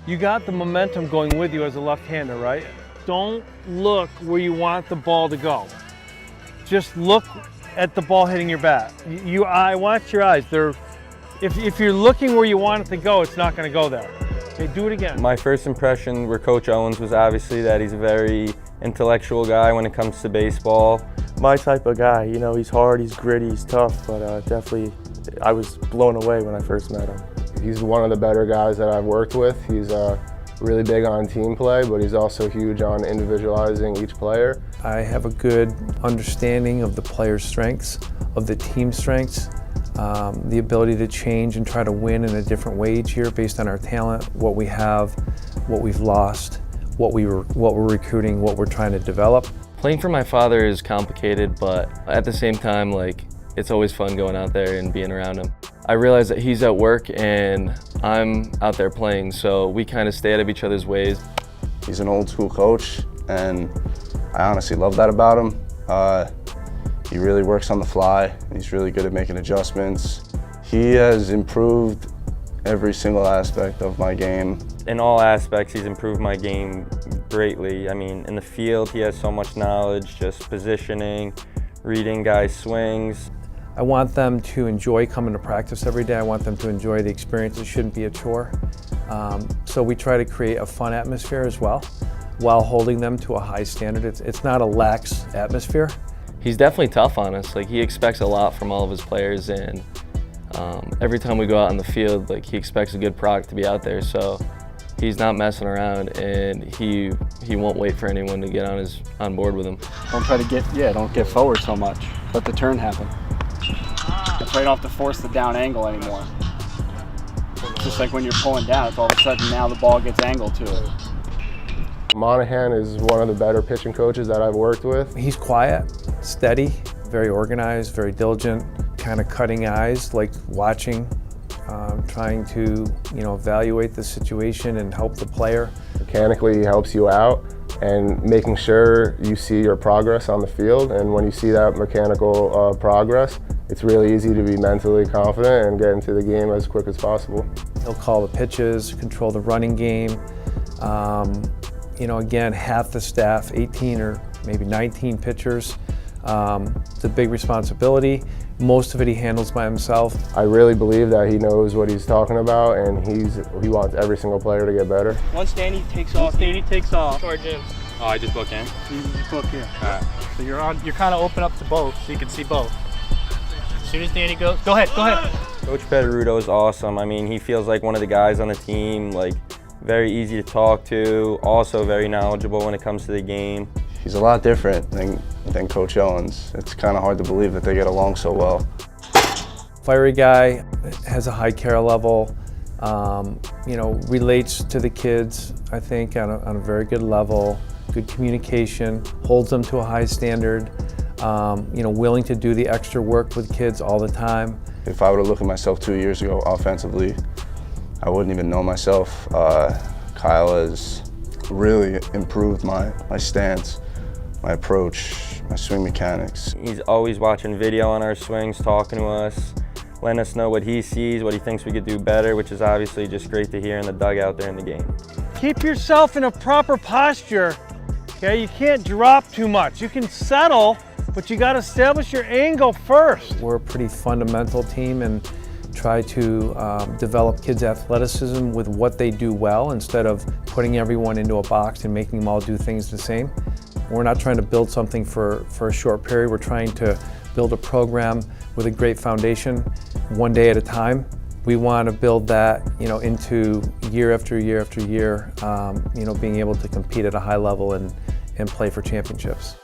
You got the momentum going with you as a left-hander, right? Don't look where you want the ball to go. Just look at the ball hitting your bat. I watch your eyes. If you're looking where you want it to go, it's not going to go there. Okay, do it again. My first impression with Coach Owens was obviously that he's a very intellectual guy when it comes to baseball. My type of guy, you know, he's hard, he's gritty, he's tough, but definitely I was blown away when I first met him. He's one of the better guys that I've worked with. He's really big on team play, but he's also huge on individualizing each player. I have a good understanding of the player's strengths, of the team strengths, the ability to change and try to win in a different way each year based on our talent, what we have, what we've lost, what we're recruiting, what we're trying to develop. Playing for my father is complicated, but at the same time, like, it's always fun going out there and being around him. I realize that he's at work and I'm out there playing, so we kind of stay out of each other's ways. He's an old school coach, and I honestly love that about him. He really works on the fly. He's really good at making adjustments. He has improved every single aspect of my game. In all aspects, he's improved my game greatly. I mean, in the field, he has so much knowledge, just positioning, reading guys' swings. I want them to enjoy coming to practice every day. I want them to enjoy the experience. It shouldn't be a chore. So we try to create a fun atmosphere as well, while holding them to a high standard. It's not a lax atmosphere. He's definitely tough on us. Like, he expects a lot from all of his players, and every time we go out on the field, like, he expects a good product to be out there. So he's not messing around, and he won't wait for anyone to get on board with him. Don't try to don't get forward so much. Let the turn happen. That's why you don't have to force the down angle anymore. It's just like when you're pulling down, it's all of a sudden now the ball gets angled to it. Monaghan is one of the better pitching coaches that I've worked with. He's quiet, steady, very organized, very diligent, kind of cutting eyes, like watching, trying to evaluate the situation and help the player. Mechanically, he helps you out and making sure you see your progress on the field. And when you see that mechanical progress, it's really easy to be mentally confident and get into the game as quick as possible. He'll call the pitches, control the running game. Again, half the staff, 18 or maybe 19 pitchers. It's a big responsibility. Most of it he handles by himself. I really believe that he knows what he's talking about, and he wants every single player to get better. Once Danny takes off. Sorry, Jim. Oh, I just book in? You just book here. All right. So you're kind of open up to both, so you can see both. As soon as Danny goes, go ahead. Coach Pettoruto is awesome. I mean, he feels like one of the guys on the team, like, very easy to talk to, also very knowledgeable when it comes to the game. He's a lot different than Coach Owens. It's kind of hard to believe that they get along so well. Fiery guy, has a high care level, relates to the kids, I think, on a very good level, good communication, holds them to a high standard, willing to do the extra work with kids all the time. If I were to look at myself 2 years ago offensively, I wouldn't even know myself. Kyle has really improved my stance, my approach, my swing mechanics. He's always watching video on our swings, talking to us, letting us know what he sees, what he thinks we could do better, which is obviously just great to hear in the dugout there in the game. Keep yourself in a proper posture, okay? You can't drop too much. You can settle, but you got to establish your angle first. We're a pretty fundamental team and try to develop kids' athleticism with what they do well instead of putting everyone into a box and making them all do things the same. We're not trying to build something for a short period. We're trying to build a program with a great foundation, one day at a time. We want to build that, into year after year after year, being able to compete at a high level and play for championships.